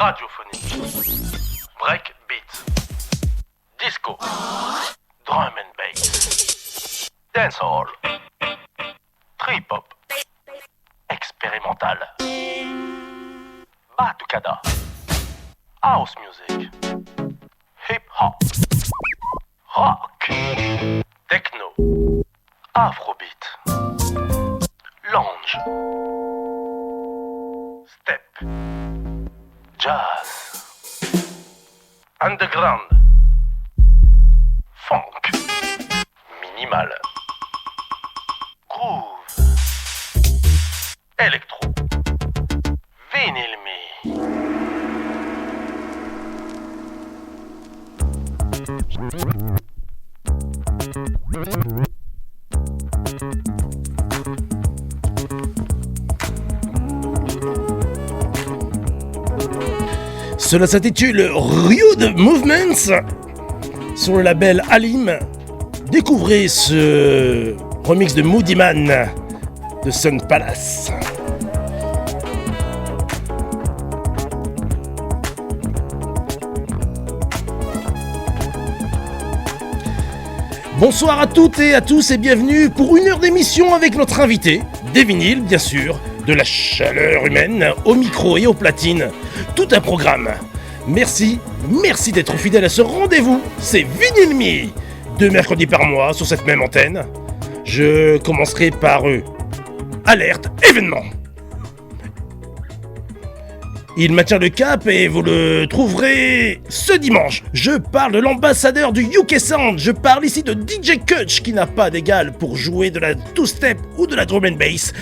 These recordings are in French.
radiophonique, breakbeat, disco, drum and bass, dancehall, trip-hop, expérimental, batucada, house music, hip-hop, rock, techno, afrobeat, lounge, step, jazz, underground, funk, minimal, groove, électro, vinyl me. Cela s'intitule Rude Movements sur le label Alim. Découvrez ce remix de Moody Man de Sun Palace. Bonsoir à toutes et à tous et bienvenue pour une heure d'émission avec notre invité, des vinyles bien sûr, de la chaleur humaine, au micro et aux platines, tout un programme. Merci d'être fidèle à ce rendez-vous, c'est Vinyl Me, 2 mercredis par mois sur cette même antenne. Je commencerai par alerte événement. Il maintient le cap et vous le trouverez ce dimanche. Je parle de l'ambassadeur du UK Sound. Je parle ici de DJ Kutch qui n'a pas d'égal pour jouer de la two-step ou de la drum and bass.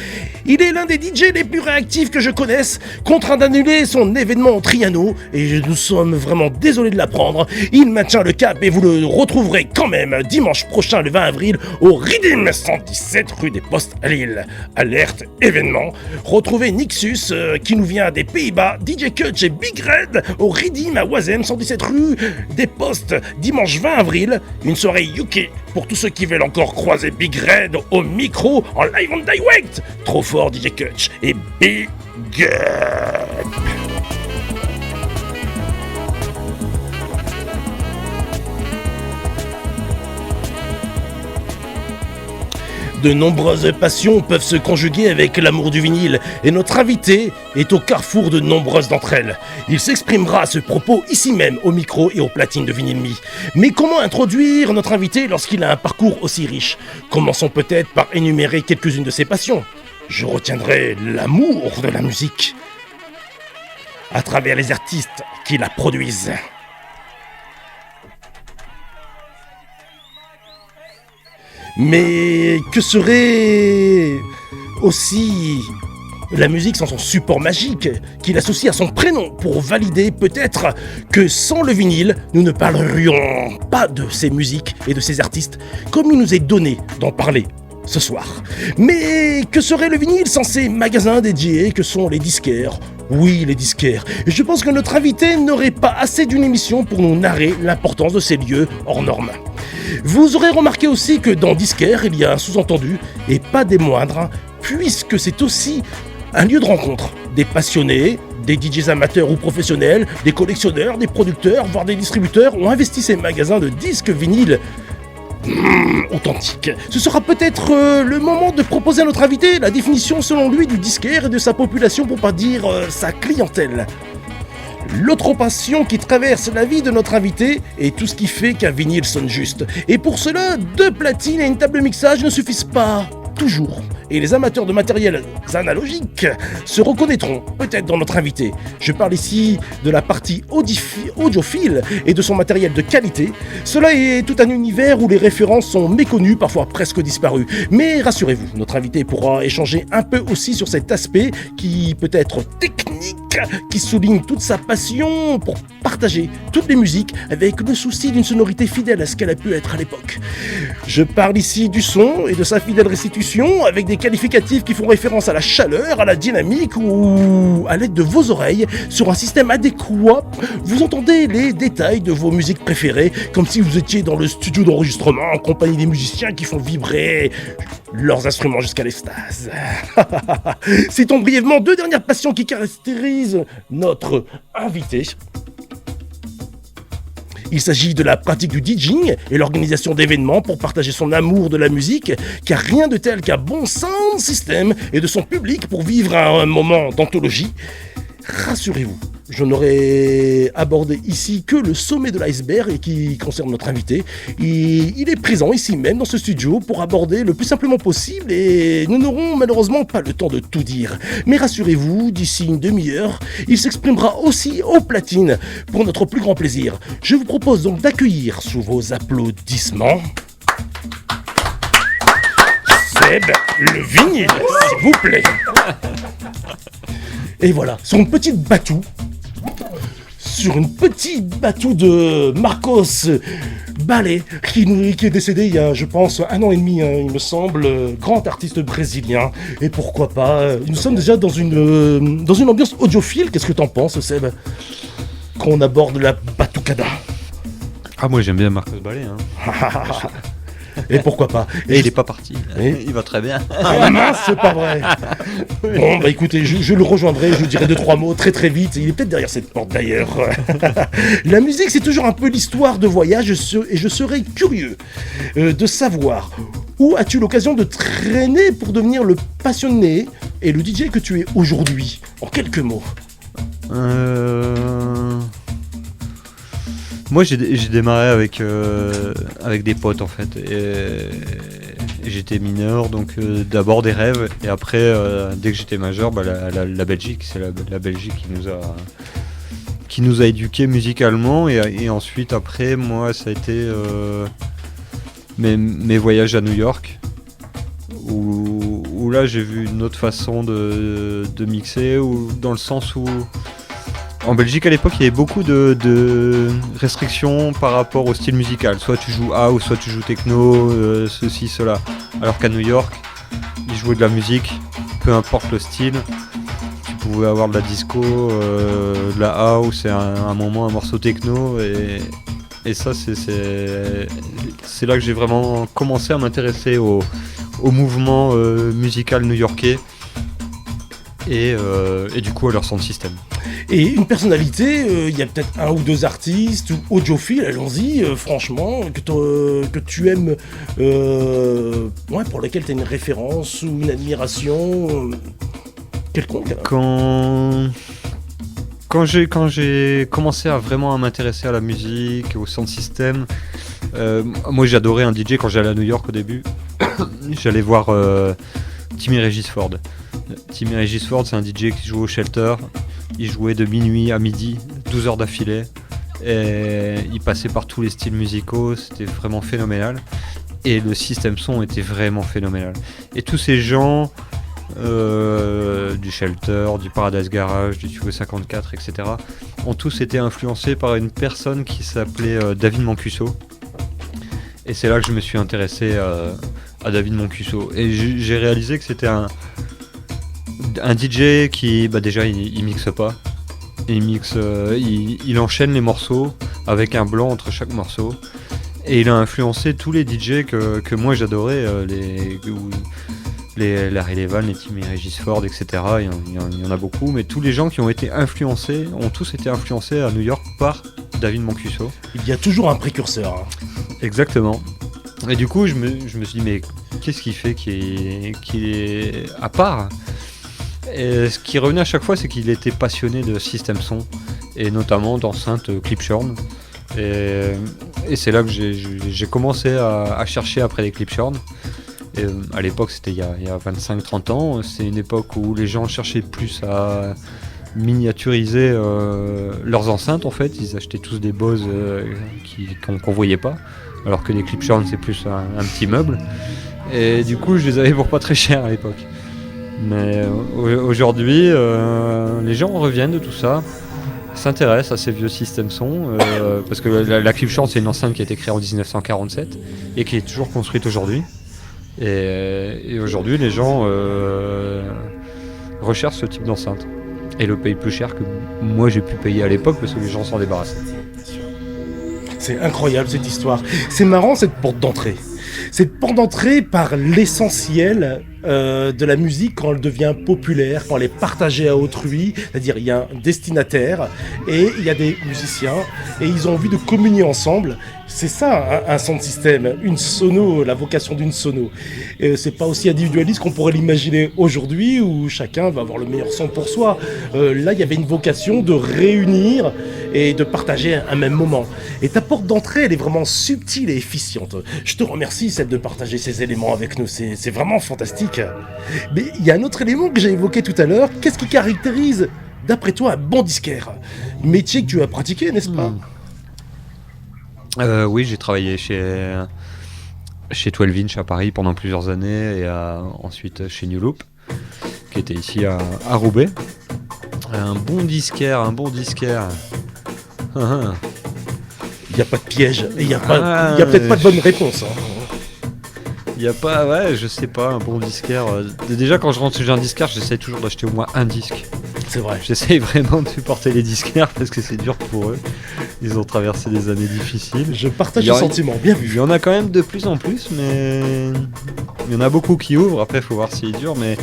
Il est l'un des DJ les plus réactifs que je connaisse, contraint d'annuler son événement au Triano et nous sommes vraiment désolés de l'apprendre. Il maintient le cap et vous le retrouverez quand même dimanche prochain le 20 avril au Redeem 117 rue des Postes à Lille. Alerte événement. Retrouvez Nixus qui nous vient des Pays-Bas. DJ Kutch et Big Red au Redeem à Oisem, 117 rue des Postes, dimanche 20 avril. Une soirée UK pour tous ceux qui veulent encore croiser Big Red au micro en live on direct. Trop fort DJ Kutch et Big Up. De nombreuses passions peuvent se conjuguer avec l'amour du vinyle et notre invité est au carrefour de nombreuses d'entre elles. Il s'exprimera à ce propos ici même au micro et aux platines de Vinyl Me. Mais comment introduire notre invité lorsqu'il a un parcours aussi riche ? Commençons peut-être par énumérer quelques-unes de ses passions. Je retiendrai l'amour de la musique à travers les artistes qui la produisent. Mais que serait aussi la musique sans son support magique qu'il associe à son prénom pour valider peut-être que sans le vinyle, nous ne parlerions pas de ces musiques et de ces artistes comme il nous est donné d'en parler ce soir. Mais que serait le vinyle sans ces magasins dédiés que sont les disquaires ? Oui, les disquaires. Et je pense que notre invité n'aurait pas assez d'une émission pour nous narrer l'importance de ces lieux hors normes. Vous aurez remarqué aussi que dans disquaire, il y a un sous-entendu, et pas des moindres, puisque c'est aussi un lieu de rencontre. Des passionnés, des DJs amateurs ou professionnels, des collectionneurs, des producteurs, voire des distributeurs ont investi ces magasins de disques vinyles authentique. Ce sera peut-être le moment de proposer à notre invité la définition selon lui du disquaire et de sa population, pour pas dire sa clientèle. L'autre passion qui traverse la vie de notre invité est tout ce qui fait qu'un vinyle sonne juste. Et pour cela, 2 platines et une table de mixage ne suffisent pas toujours. Et les amateurs de matériel analogique se reconnaîtront peut-être dans notre invité. Je parle ici de la partie audiophile et de son matériel de qualité. Cela est tout un univers où les références sont méconnues, parfois presque disparues. Mais rassurez-vous, notre invité pourra échanger un peu aussi sur cet aspect qui peut être technique, qui souligne toute sa passion pour partager toutes les musiques avec le souci d'une sonorité fidèle à ce qu'elle a pu être à l'époque. Je parle ici du son et de sa fidèle restitution avec des qualificatifs qui font référence à la chaleur, à la dynamique ou à l'aide de vos oreilles sur un système adéquat. Vous entendez les détails de vos musiques préférées comme si vous étiez dans le studio d'enregistrement en compagnie des musiciens qui font vibrer leurs instruments jusqu'à l'extase. Citons brièvement 2 dernières passions qui caractérisent notre invité. Il s'agit de la pratique du DJing et l'organisation d'événements pour partager son amour de la musique, car rien de tel qu'un bon sound system et de son public pour vivre un moment d'anthologie. Rassurez-vous, je n'aurai abordé ici que le sommet de l'iceberg et qui concerne notre invité. Il est présent ici même dans ce studio pour aborder le plus simplement possible et nous n'aurons malheureusement pas le temps de tout dire. Mais rassurez-vous, d'ici une demi-heure, il s'exprimera aussi aux platines pour notre plus grand plaisir. Je vous propose donc d'accueillir sous vos applaudissements Seb le vinyle, s'il vous plaît. Et voilà, sur une petite batou de Marcos Ballet, qui est décédé il y a, je pense, 1 an et demi, il me semble, grand artiste brésilien. Et pourquoi pas, nous sommes déjà dans une ambiance audiophile. Qu'est-ce que t'en penses, Seb, quand on aborde la batucada? Ah, moi j'aime bien Marcos Ballet. Hein. Et pourquoi pas. Et il est pas parti. Et il va très bien. Ah mince, c'est pas vrai. Bon, bah écoutez, je le rejoindrai, je lui dirai 2-3 mots très très vite. Il est peut-être derrière cette porte d'ailleurs. La musique, c'est toujours un peu l'histoire de voyage et je serais curieux de savoir où as-tu l'occasion de traîner pour devenir le passionné et le DJ que tu es aujourd'hui, en quelques mots. Moi j'ai démarré avec des potes en fait et j'étais mineur donc d'abord des rêves et après dès que j'étais majeur la Belgique, c'est la Belgique qui nous a éduqués musicalement et ensuite après moi ça a été mes voyages à New York où là j'ai vu une autre façon de mixer ou dans le sens où en Belgique à l'époque il y avait beaucoup de restrictions par rapport au style musical. Soit tu joues house, soit tu joues techno, ceci, cela. Alors qu'à New York, ils jouaient de la musique, peu importe le style. Tu pouvais avoir de la disco, de la house et un moment un morceau techno. Et ça c'est là que j'ai vraiment commencé à m'intéresser au mouvement musical new-yorkais et du coup à leur sound system. Et une personnalité, il y a peut-être 1 ou 2 artistes ou audiophiles, allons-y, franchement, que tu aimes, pour lesquels tu as une référence ou une admiration quelconque. Quand j'ai commencé à vraiment m'intéresser à la musique, au sound system, moi j'adorais un DJ quand j'allais à New York au début. J'allais voir Timmy Regis Ford. Timmy Regis Ford, c'est un DJ qui joue au Shelter. Il jouait de minuit à midi, 12 heures d'affilée. Et il passait par tous les styles musicaux, c'était vraiment phénoménal. Et le système son était vraiment phénoménal. Et tous ces gens du Shelter, du Paradise Garage, du Studio 54, etc. ont tous été influencés par une personne qui s'appelait David Mancuso. Et c'est là que je me suis intéressé à David Mancuso. Et j'ai réalisé que c'était un DJ qui, déjà, il mixe pas. Il enchaîne les morceaux avec un blanc entre chaque morceau. Et il a influencé tous les DJ que moi j'adorais, les Larry Levan, les Timmy Regis Ford, etc. Il y en a beaucoup, mais tous les gens qui ont été influencés ont tous été influencés à New York par David Mancuso. Il y a toujours un précurseur. Hein. Exactement. Et du coup, je me suis dit, mais qu'est-ce qu'il fait qui est à part? Et ce qui revenait à chaque fois, c'est qu'il était passionné de système son, et notamment d'enceintes Klipschorn. Et c'est là que j'ai commencé à chercher après les Klipschorn. Et à l'époque, c'était il y a 25-30 ans. C'est une époque où les gens cherchaient plus à miniaturiser leurs enceintes. En fait, ils achetaient tous des Bose qu'on voyait pas, alors que les Klipschorn c'est plus un petit meuble. Et du coup, je les avais pour pas très cher à l'époque. Mais aujourd'hui, les gens reviennent de tout ça, s'intéressent à ces vieux systèmes son, parce que la Klipschorn c'est une enceinte qui a été créée en 1947 et qui est toujours construite aujourd'hui. Et aujourd'hui, les gens recherchent ce type d'enceinte. Et le payent plus cher que moi j'ai pu payer à l'époque parce que les gens s'en débarrassent. C'est incroyable cette histoire. C'est marrant cette porte d'entrée. Cette porte d'entrée par l'essentiel de la musique quand elle devient populaire, quand elle est partagée à autrui, c'est-à-dire il y a un destinataire et il y a des musiciens et ils ont envie de communier ensemble. C'est ça un sound system, une sono, la vocation d'une sono. C'est pas aussi individualiste qu'on pourrait l'imaginer aujourd'hui où chacun va avoir le meilleur son pour soi. Là il y avait une vocation de réunir et de partager un même moment. Et ta porte d'entrée elle est vraiment subtile et efficiente. Je te remercie celle de partager ces éléments avec nous, c'est vraiment fantastique. Mais il y a un autre élément que j'ai évoqué tout à l'heure. Qu'est-ce qui caractérise, d'après toi, un bon disquaire ? Métier que tu as pratiqué, n'est-ce pas ? Oui, j'ai travaillé chez 12 Inch à Paris pendant plusieurs années et ensuite chez New Loop, qui était ici à Roubaix. Un bon disquaire. Il n'y a pas de piège, et il n'y a peut-être pas de bonne réponse. Il n'y a pas, ouais, je sais pas, un bon disquaire. Déjà, quand je rentre chez un disquaire, j'essaie toujours d'acheter au moins un disque. C'est vrai. J'essaye vraiment de supporter les disquaires parce que c'est dur pour eux. Ils ont traversé des années difficiles. Je partage le sentiment, bien vu. Il y en a quand même de plus en plus, mais il y en a beaucoup qui ouvrent. Après, il faut voir s'il est dur, mais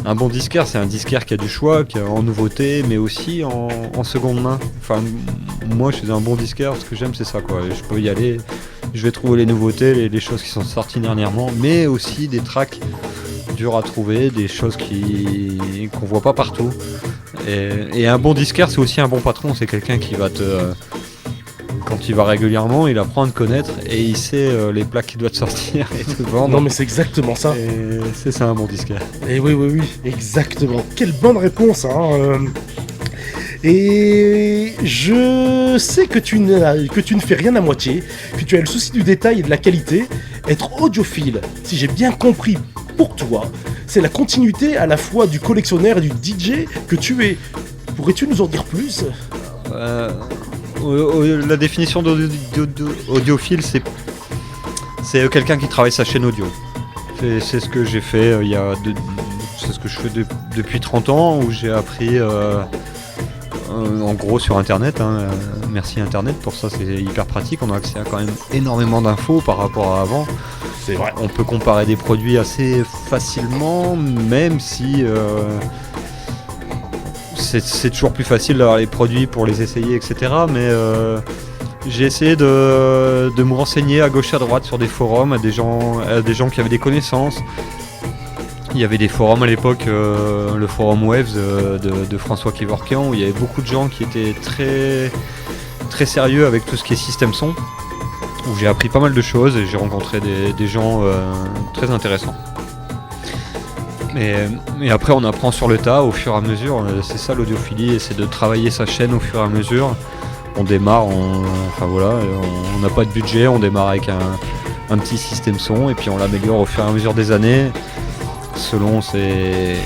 un bon disquaire, c'est un disquaire qui a du choix, qui est en nouveauté, mais aussi en seconde main. Enfin, moi, je suis un bon disquaire, ce que j'aime, c'est ça, quoi. Je peux y aller, je vais trouver les nouveautés, les choses qui sont sorties dernièrement, mais aussi des tracks durs à trouver, des choses qu'on voit pas partout. Et un bon disquaire, c'est aussi un bon patron, c'est quelqu'un qui va quand il va régulièrement, il apprend à te connaître et il sait les plaques qu'il doit te sortir et te vendre. Non mais c'est exactement ça. Et c'est ça un bon disquaire. Et oui, exactement. Quelle bonne réponse, hein. Et je sais que tu ne fais rien à moitié, que tu as le souci du détail et de la qualité. Être audiophile, si j'ai bien compris pour toi, c'est la continuité à la fois du collectionneur et du DJ que tu es. Pourrais-tu nous en dire plus ? La définition d'audiophile, c'est quelqu'un qui travaille sa chaîne audio. C'est ce que j'ai fait c'est ce que je fais depuis 30 ans, où j'ai appris en gros sur internet, hein. Merci internet pour ça, c'est hyper pratique, on a accès à quand même énormément d'infos par rapport à avant. C'est vrai. On peut comparer des produits assez facilement, même si c'est toujours plus facile d'avoir les produits pour les essayer, etc. Mais j'ai essayé de me renseigner à gauche à droite sur des forums, à des gens qui avaient des connaissances. Il y avait des forums à l'époque, le forum Waves de François Kevorkian, où il y avait beaucoup de gens qui étaient très, très sérieux avec tout ce qui est système son, où j'ai appris pas mal de choses et j'ai rencontré des gens très intéressants. Mais après on apprend sur le tas au fur et à mesure, c'est ça l'audiophilie, c'est de travailler sa chaîne au fur et à mesure. On démarre, on n'a pas de budget, on démarre avec un petit système son et puis on l'améliore au fur et à mesure des années, selon ses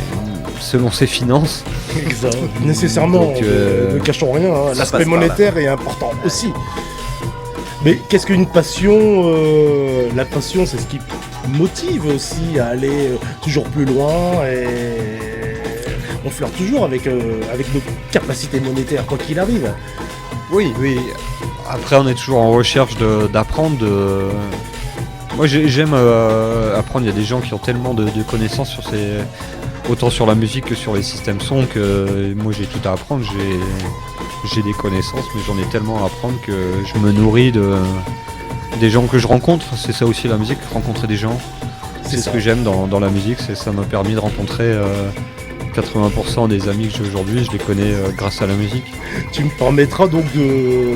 finances. Exact. Nécessairement, Donc, ne cachons rien, hein. L'aspect monétaire est important aussi. Mais qu'est-ce qu'une passion La passion, c'est ce qui motive aussi à aller toujours plus loin et on flirte toujours avec nos capacités monétaires, quoi qu'il arrive. Oui. Après, on est toujours en recherche d'apprendre. Moi, j'aime apprendre. Il y a des gens qui ont tellement de connaissances autant sur la musique que sur les systèmes son, que moi j'ai tout à apprendre. J'ai des connaissances, mais j'en ai tellement à apprendre que je me nourris des gens que je rencontre. C'est ça aussi la musique, rencontrer des gens. C'est ce que j'aime dans la musique. Ça m'a permis de rencontrer 80% des amis que j'ai aujourd'hui, je les connais grâce à la musique. Tu me permettras donc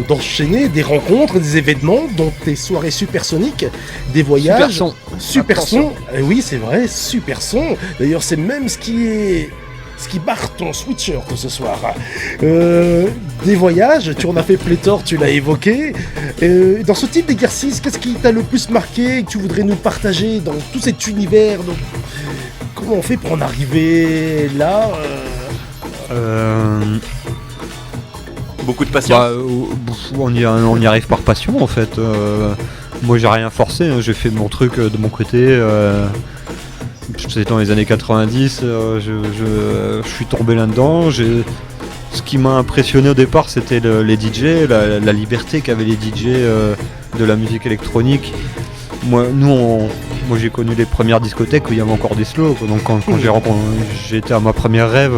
d'enchaîner des rencontres, des événements, dont tes soirées supersoniques, des voyages. Super son. Oui, c'est vrai, super son. D'ailleurs, c'est même ce qui barre ton sweatshirt ce soir. Des voyages, tu en as fait pléthore, tu l'as évoqué. Dans ce type d'exercice, qu'est-ce qui t'a le plus marqué et que tu voudrais nous partager dans tout cet univers ? Donc, comment on fait pour en arriver là Beaucoup de patience. On y arrive par passion en fait. moi j'ai rien forcé, hein, j'ai fait mon truc de mon côté. C'était dans les années 90, je suis tombé là-dedans. Ce qui m'a impressionné au départ, c'était les DJ, la liberté qu'avaient les DJ de la musique électronique. Moi j'ai connu les premières discothèques où il y avait encore des slows, quoi. Donc quand j'ai été à ma première rêve,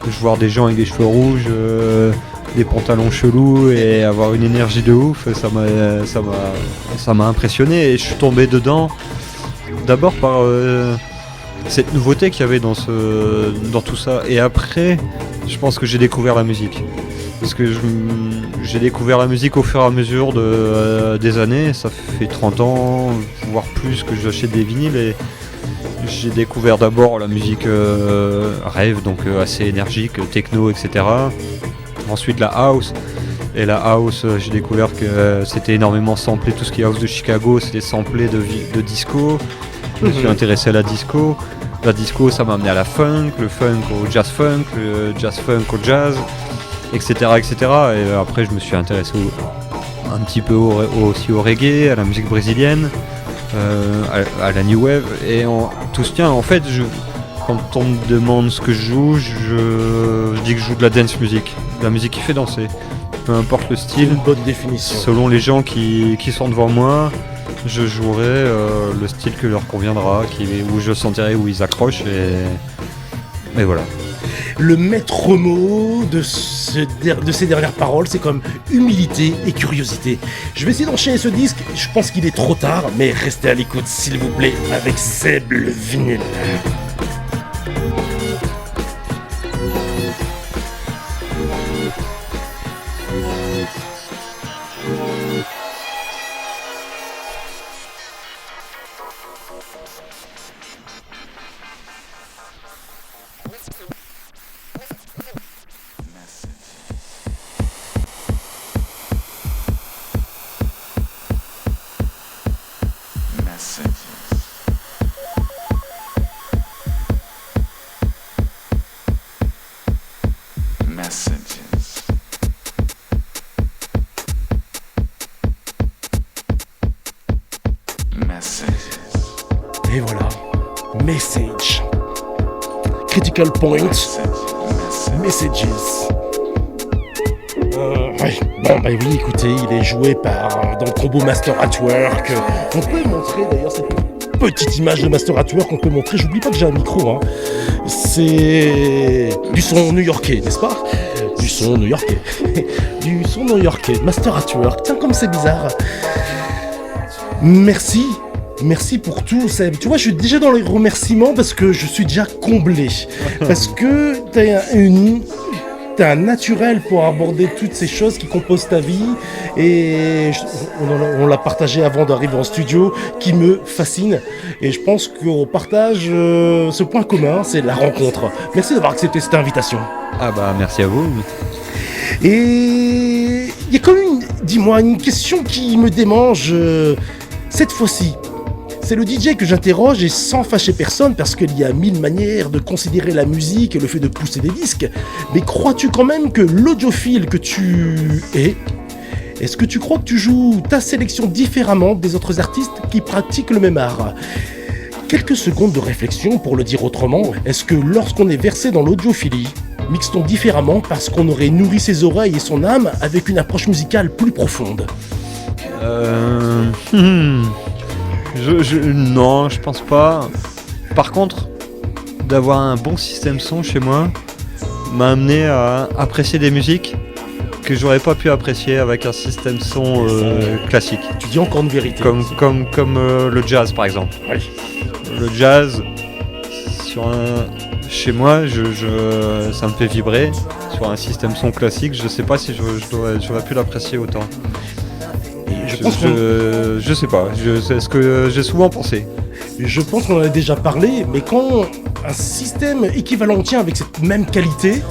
je vois des gens avec des cheveux rouges, des pantalons chelous et avoir une énergie de ouf, ça m'a impressionné et je suis tombé dedans d'abord par cette nouveauté qu'il y avait dans tout ça, et après je pense que j'ai découvert la musique. Parce que j'ai découvert la musique au fur et à mesure des années. Ça fait 30 ans, voire plus, que j'achète des vinyles. Et j'ai découvert d'abord la musique rave, donc assez énergique, techno, etc. Ensuite la house. Et la house, j'ai découvert que c'était énormément samplé. Tout ce qui est house de Chicago, c'était samplé de disco. Je me suis intéressé à la disco. La disco, ça m'a amené à la funk, le funk au jazz funk, le jazz funk au jazz, etc. Et après, je me suis intéressé un petit peu aussi au reggae, à la musique brésilienne, à la new wave. Et tout se tient. En fait, quand on me demande ce que je joue, je dis que je joue de la dance music, de la musique qui fait danser. Peu importe le style. Une bonne définition. Selon les gens qui sont devant moi, je jouerai le style que leur conviendra, où je sentirai où ils accrochent, et voilà. Le maître mot de ces dernières paroles, c'est comme humilité et curiosité. Je vais essayer d'enchaîner ce disque, je pense qu'il est trop tard, mais restez à l'écoute s'il vous plaît avec Seb le vinyle. Et voilà, Message, Critical Point, Messages. Ouais. Bon bah oui, écoutez, il est joué dans le combo Master at Work. On peut montrer d'ailleurs cette petite image de Master at Work, on peut montrer, j'oublie pas que j'ai un micro, hein. C'est du son new-yorkais, n'est-ce pas? Du son new-yorkais. Du son new-yorkais, Master at Work. Tiens, comme c'est bizarre. Merci pour tout, Seb. Tu vois, je suis déjà dans les remerciements parce que je suis déjà comblé. Parce que t'as un naturel pour aborder toutes ces choses qui composent ta vie. Et on l'a partagé avant d'arriver en studio, qui me fascine. Et je pense qu'on partage ce point commun, c'est la rencontre. Merci d'avoir accepté cette invitation. Ah bah merci à vous. Et il y a quand même, dis-moi, une question qui me démange cette fois-ci. C'est le DJ que j'interroge et sans fâcher personne parce qu'il y a 1000 manières de considérer la musique et le fait de pousser des disques. Mais crois-tu quand même que l'audiophile que tu es, est-ce que tu crois que tu joues ta sélection différemment des autres artistes qui pratiquent le même art ? Quelques secondes de réflexion pour le dire autrement. Est-ce que lorsqu'on est versé dans l'audiophilie, mixe-t-on différemment parce qu'on aurait nourri ses oreilles et son âme avec une approche musicale plus profonde ? Non, je pense pas. Par contre, d'avoir un bon système son chez moi m'a amené à apprécier des musiques que j'aurais pas pu apprécier avec un système son classique. Tu dis encore une vérité. Comme le jazz par exemple. Oui. Le jazz, chez moi, ça me fait vibrer. Sur un système son classique, je sais pas si j'aurais pu l'apprécier autant. Je sais pas, c'est ce que j'ai souvent pensé. Je pense qu'on en a déjà parlé, mais quand un système équivalent tient avec cette même qualité,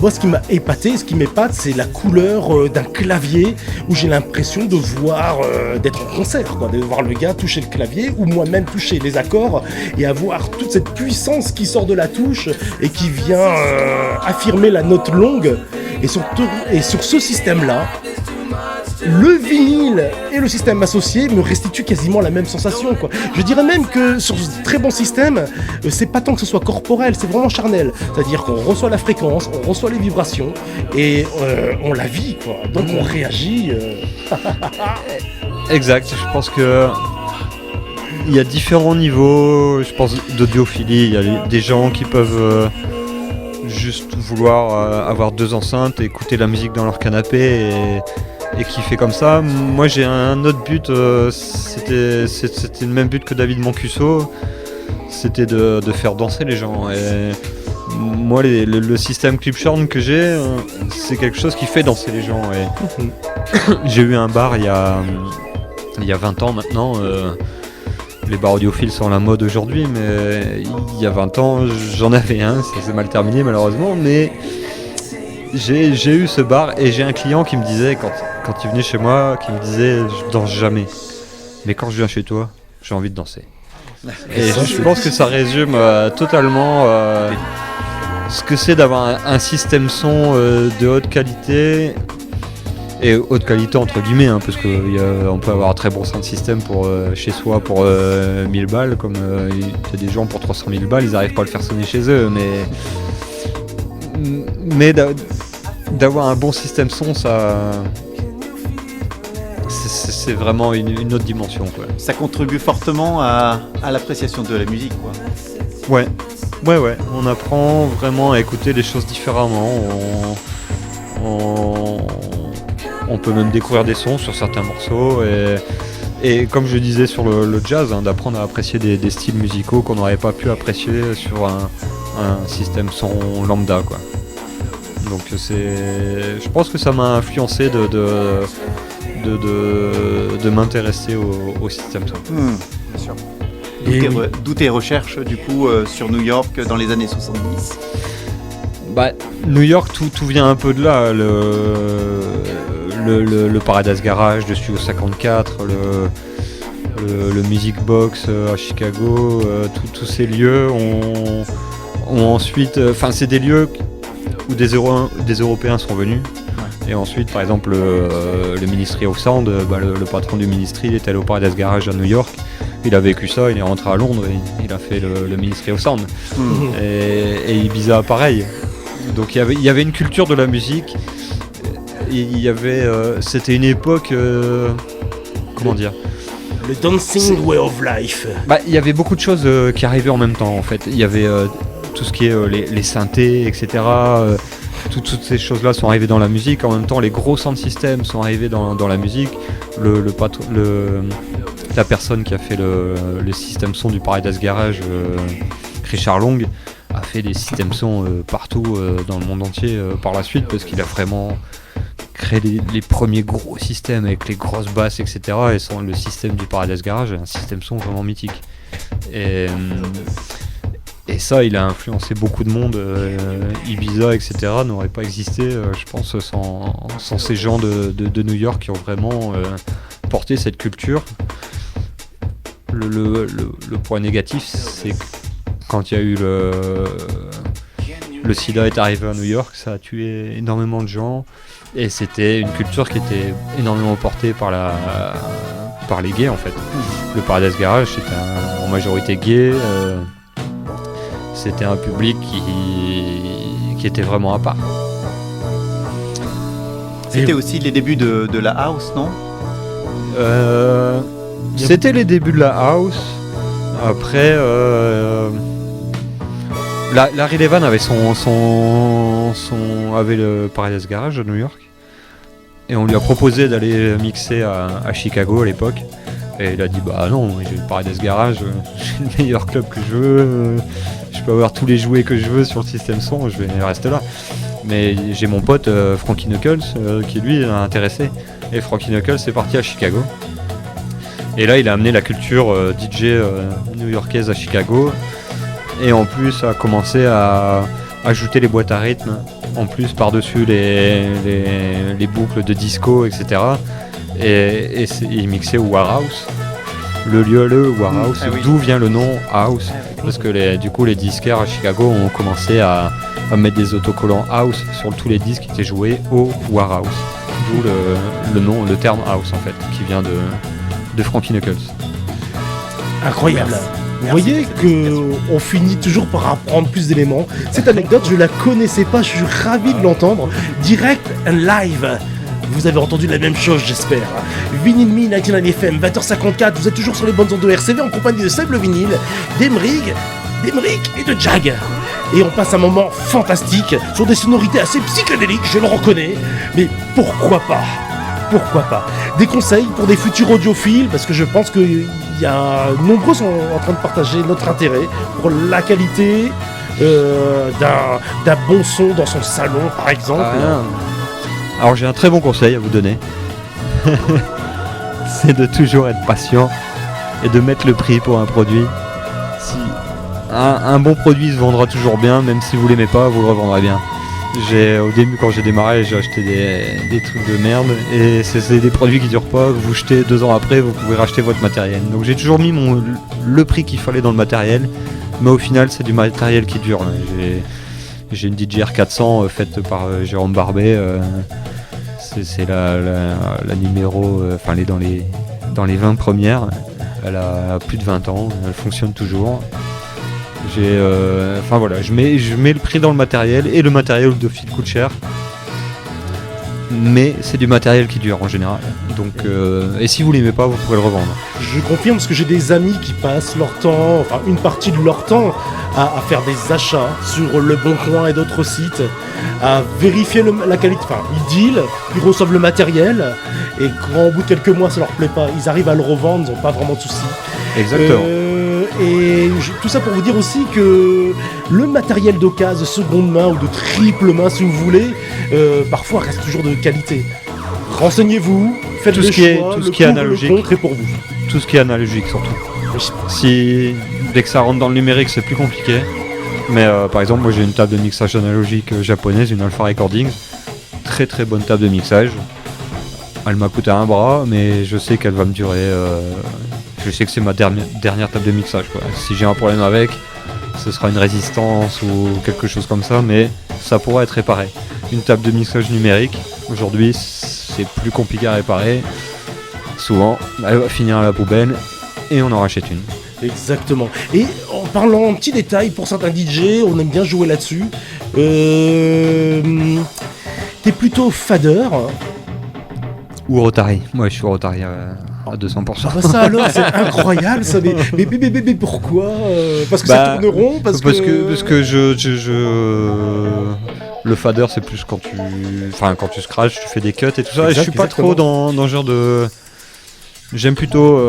moi ce qui m'a épaté, ce qui m'épate, c'est la couleur d'un clavier où j'ai l'impression de voir, d'être en concert, quoi, de voir le gars toucher le clavier ou moi-même toucher les accords et avoir toute cette puissance qui sort de la touche et qui vient affirmer la note longue. Et sur ce système-là, le vinyle et le système associé me restituent quasiment la même sensation, quoi. Je dirais même que sur ce très bon système, c'est pas tant que ce soit corporel, c'est vraiment charnel. C'est-à-dire qu'on reçoit la fréquence, on reçoit les vibrations et on la vit, quoi. Donc on réagit. Exact, je pense que il y a différents niveaux, je pense, d'audiophilie. Il y a des gens qui peuvent juste vouloir avoir 2 enceintes et écouter la musique dans leur canapé et kiffer comme ça. Moi j'ai un autre but, c'était le même but que David Mancuso, c'était de faire danser les gens. Et moi le système Clipsharn que j'ai, c'est quelque chose qui fait danser les gens. Et j'ai eu un bar il y a 20 ans maintenant. Les bars audiophiles sont à la mode aujourd'hui, mais il y a 20 ans, j'en avais un, ça s'est mal terminé malheureusement, mais j'ai eu ce bar et j'ai un client qui me disait, quand il venait chez moi, qui me disait « je danse jamais, mais quand je viens chez toi, j'ai envie de danser ». Et je pense que ça résume totalement ce que c'est d'avoir un système son de haute qualité. Et haute qualité entre guillemets, hein, parce qu'on peut avoir un très bon sound system pour, chez soi pour 1000 balles, comme il y a des gens pour 300 000 balles, ils n'arrivent pas à le faire sonner chez eux, mais d'avoir un bon système son, ça c'est vraiment une autre dimension, quoi. Ça contribue fortement à l'appréciation de la musique, quoi. Ouais, on apprend vraiment à écouter les choses différemment, on peut même découvrir des sons sur certains morceaux et comme je disais sur le jazz, hein, d'apprendre à apprécier des styles musicaux qu'on n'aurait pas pu apprécier sur un système son lambda, quoi. Donc je pense que ça m'a influencé de m'intéresser au système son. Bien sûr. Et D'où tes recherches du coup sur New York dans les années 70? Bah, New York, tout vient un peu de là, le Paradise Garage de Studio 54, le Music Box à Chicago, tous ces lieux ont ensuite, c'est des lieux où des Européens sont venus. Ouais. Et ensuite, par exemple, le Ministry of Sound, le patron du Ministry, il est allé au Paradise Garage à New York. Il a vécu ça, il est rentré à Londres et il a fait le Ministry of Sound. Et Ibiza, pareil. Donc il y avait une culture de la musique. C'était une époque, comment dire, le dancing way of life. Il y avait beaucoup de choses qui arrivaient en même temps, en fait. Il y avait tout ce qui est les synthés, etc. Toutes ces choses-là sont arrivées dans la musique. En même temps, les gros sound systems sont arrivés dans la musique. La personne qui a fait le système son du Paradise Garage, Richard Long, a fait des systèmes son partout dans le monde entier par la suite, parce qu'il a vraiment créé les premiers gros systèmes avec les grosses basses, etc. Et le système du Paradise Garage est un système son vraiment mythique. Et ça, il a influencé beaucoup de monde. Ibiza, etc. n'aurait pas existé, je pense, sans ces gens de New York qui ont vraiment porté cette culture. Le point négatif, c'est que quand il y a eu le sida est arrivé à New York, ça a tué énormément de gens et c'était une culture qui était énormément portée par les gays, en fait. Le Paradise Garage, c'était en majorité gay, c'était un public qui était vraiment à part. C'était aussi les débuts de la house, non? C'était les débuts de la house. Après, Larry Levan avait avait le Paradise Garage à New York et on lui a proposé d'aller mixer à Chicago à l'époque et il a dit bah non, j'ai le Paradise Garage, j'ai le meilleur club que je veux, je peux avoir tous les jouets que je veux sur le système son, je vais rester là. Mais j'ai mon pote Frankie Knuckles qui lui a intéressé et Frankie Knuckles est parti à Chicago. Et là, il a amené la culture DJ new-yorkaise à Chicago. Et en plus, a commencé à ajouter les boîtes à rythme. En plus, par-dessus les boucles de disco, etc. Et il mixait au Warehouse. Le Warehouse, oui. D'où vient le nom House. Parce que les disquaires à Chicago ont commencé à mettre des autocollants House sur tous les disques qui étaient joués au Warehouse. D'où le nom, le terme house en fait, qui vient de Frankie Knuckles. Incroyable. Merci. Vous Merci voyez pour cette explication. qu'on finit toujours par apprendre plus d'éléments. Cette anecdote, je la connaissais pas, je suis ravi de l'entendre. Direct and live. Vous avez entendu la même chose, j'espère. Vinyl Me 99 FM, 20h54, vous êtes toujours sur les bonnes ondes de RCV en compagnie de Seb le vinyle, d'Emeric et de Jag. Et on passe un moment fantastique sur des sonorités assez psychédéliques, je le reconnais. Mais pourquoi pas? Pourquoi pas? Des conseils pour des futurs audiophiles, parce que je pense qu'il y a nombreux sont en train de partager notre intérêt pour la qualité d'un bon son dans son salon, par exemple. Alors j'ai un très bon conseil à vous donner. C'est de toujours être patient et de mettre le prix pour un produit. Si un bon produit se vendra toujours bien, même si vous l'aimez pas, vous le revendrez bien. Au début, quand j'ai démarré, j'ai acheté des trucs de merde et c'est des produits qui durent pas, que vous jetez 2 ans après, vous pouvez racheter votre matériel. Donc j'ai toujours mis le prix qu'il fallait dans le matériel, mais au final c'est du matériel qui dure. J'ai une DJR 400 faite par Jérôme Barbet. C'est la numéro, enfin elle est dans les 20 premières. Elle a plus de 20 ans, elle fonctionne toujours. Enfin voilà, je mets le prix dans le matériel et le matériel de fil coûte cher. Mais c'est du matériel qui dure en général. Donc, et si vous l'aimez pas, vous pouvez le revendre. Je confirme parce que j'ai des amis qui passent leur temps, enfin une partie de leur temps, à faire des achats sur Le Bon Coin et d'autres sites, à vérifier la qualité. Enfin, ils dealent, ils reçoivent le matériel, et quand au bout de quelques mois ça leur plaît pas, ils arrivent à le revendre, ils n'ont pas vraiment de soucis. Exactement. Tout ça pour vous dire aussi que le matériel d'occasion, seconde main ou de triple main si vous voulez, parfois reste toujours de qualité. Renseignez-vous, faites Tout le ce qui est- choix, tout ce le qui est pour, le analogique. contre est pour vous. Tout ce qui est analogique surtout. Oui. Dès que ça rentre dans le numérique, c'est plus compliqué. Mais par exemple, moi j'ai une table de mixage analogique japonaise, une Alpha Recordings. Très très bonne table de mixage. Elle m'a coûté un bras, mais je sais qu'elle va me durer. Je sais que c'est ma dernière table de mixage, quoi. Si j'ai un problème avec, ce sera une résistance ou quelque chose comme ça, mais ça pourra être réparé. Une table de mixage numérique, aujourd'hui, c'est plus compliqué à réparer. Souvent, elle va finir à la poubelle et on en rachète une. Exactement. Et en parlant en petit détail, pour certains DJ, on aime bien jouer là-dessus. T'es plutôt fader. Ou Rotary. Moi, je suis Rotary à 200%. Ah bah ça alors, c'est incroyable ça. Mais pourquoi Parce que Bah, ça tourne rond parce que le fader, c'est plus quand tu scratches, tu fais des cuts et tout ça. Et je suis pas Exactement. trop dans le genre de. J'aime plutôt.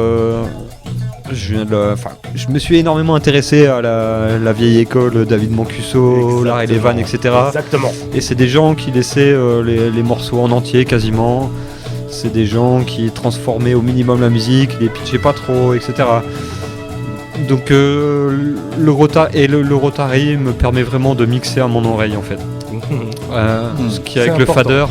Je me suis énormément intéressé à la vieille école, David Mancuso, Larry Levan, etc. Exactement. Et c'est des gens qui laissaient les morceaux en entier quasiment. C'est des gens qui transformaient au minimum la musique, les pitchaient pas trop, etc. Donc le Rotary me permet vraiment de mixer à mon oreille en fait. Ce qui C'est avec le important. fader,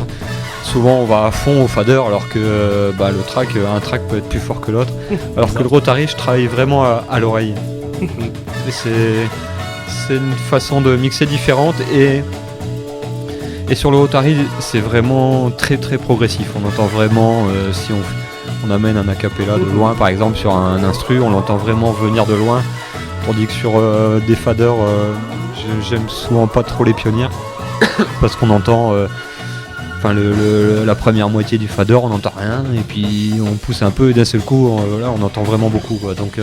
souvent on va à fond au fader alors que un track peut être plus fort que l'autre. Alors que le Rotary, je travaille vraiment à l'oreille. Et c'est une façon de mixer différente et sur le Rotary, c'est vraiment très très progressif. On entend vraiment, si on amène un acapella de loin par exemple sur un instru, on l'entend vraiment venir de loin. Tandis que sur des faders, j'aime souvent pas trop les pionnières parce qu'on entend la première moitié du fader, on n'entend rien et puis on pousse un peu et d'un seul coup, là on entend vraiment beaucoup, quoi. Donc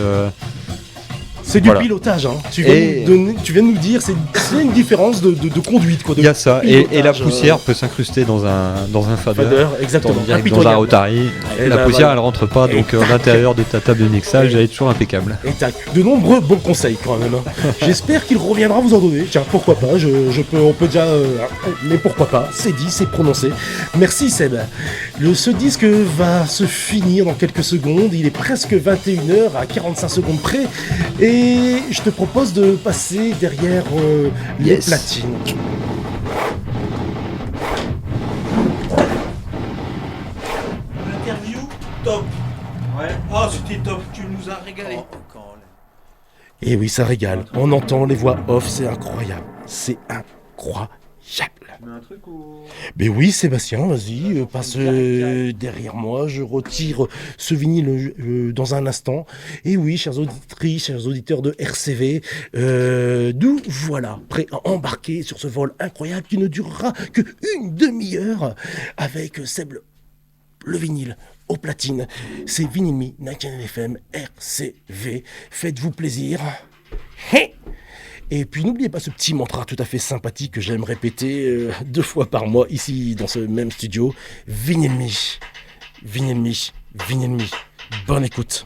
C'est du Voilà. pilotage, hein. Tu Et- viens de nous dire, c'est une différence de conduite, quoi. De il y a ça et la pilotage, poussière peut s'incruster dans un fader. fader, exactement. Dans un Impitoyable. Rotary, Et la bah, poussière voilà. elle rentre pas, donc Et- l'intérieur de ta table de mixage elle est toujours impeccable. Et t'as de nombreux bons conseils quand même. Hein. J'espère qu'il reviendra vous en donner. Tiens, pourquoi pas, on peut déjà... mais pourquoi pas, c'est dit, c'est prononcé. Merci Seb. Ce disque va se finir dans quelques secondes. Il est presque 21h à 45 secondes près. Et je te propose de passer derrière les Yes. platines. L'interview, top. Ouais. Oh, c'était top, tu nous as régalé. Et oui, ça régale. On entend les voix off, c'est incroyable. C'est incroyable. Yap. Tu mets un truc ou... Mais oui, Sébastien, vas-y, passe derrière moi. Je retire ce vinyle dans un instant. Et oui, chers auditrices, chers auditeurs de RCV, nous voilà prêts à embarquer sur ce vol incroyable qui ne durera que une demi-heure avec Seb le vinyle au platine. C'est Vinyl Me, 99 FM, RCV. Faites-vous plaisir. Et puis n'oubliez pas ce petit mantra tout à fait sympathique que j'aime répéter 2 fois par mois ici dans ce même studio. Vinyl Me, Vinyl Me, Vinyl Me. Bonne écoute.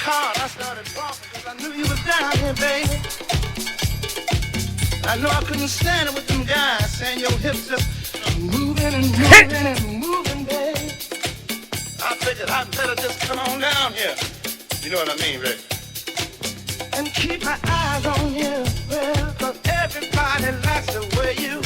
car and I started walking because I knew you was down here, baby. I know I couldn't stand it with them guys saying your hips just moving and moving and moving, baby. I figured I'd better just come on down here. You know what I mean, baby? And keep my eyes on you, well, 'cause everybody likes the way you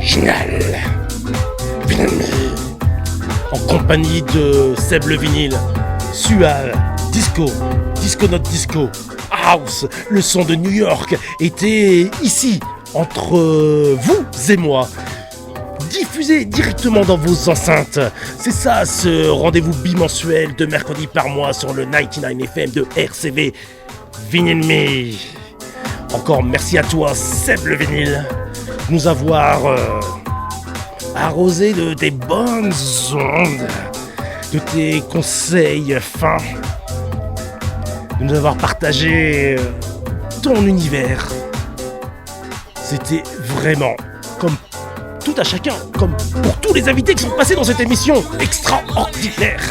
Génial. En compagnie de Seb le vinyle, Suave, Disco, Disco Not Disco, House, le son de New York était ici, entre vous et moi. Diffusé directement dans vos enceintes. C'est ça, ce rendez-vous bimensuel de mercredi par mois sur le 99 FM de RCV Vinyl Me. Encore merci à toi, Seb le vinyle, de nous avoir arrosé de tes bonnes ondes, de tes conseils fins, de nous avoir partagé ton univers. C'était vraiment, comme tout à chacun, comme pour tous les invités qui sont passés dans cette émission, extraordinaire.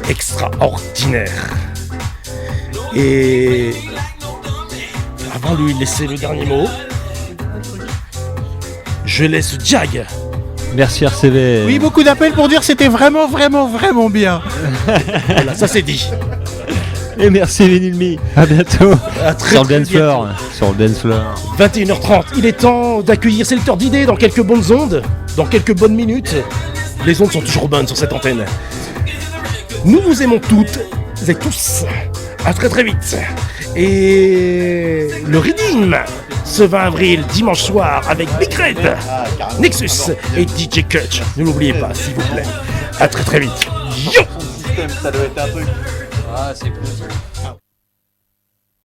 extraordinaire. Et avant de lui laisser le dernier mot, je laisse Jag. Merci RCV. Oui, beaucoup d'appels pour dire c'était vraiment, vraiment, vraiment bien. Voilà, ça c'est dit. Et merci Vinilmi. À bientôt. À très, Sur le très dance floor. Sur le dance floor. 21h30, il est temps d'accueillir Sélecteur d'idées dans quelques bonnes ondes, dans quelques bonnes minutes. Les ondes sont toujours bonnes sur cette antenne. Nous vous aimons toutes et tous. À très très vite. Et le Redeem, ce 20 avril, dimanche soir, avec Big Red, Nexus et DJ Kutch. Ne l'oubliez pas, s'il vous plaît. À très très vite. Yo! Ça doit être un truc. Ah, c'est cool.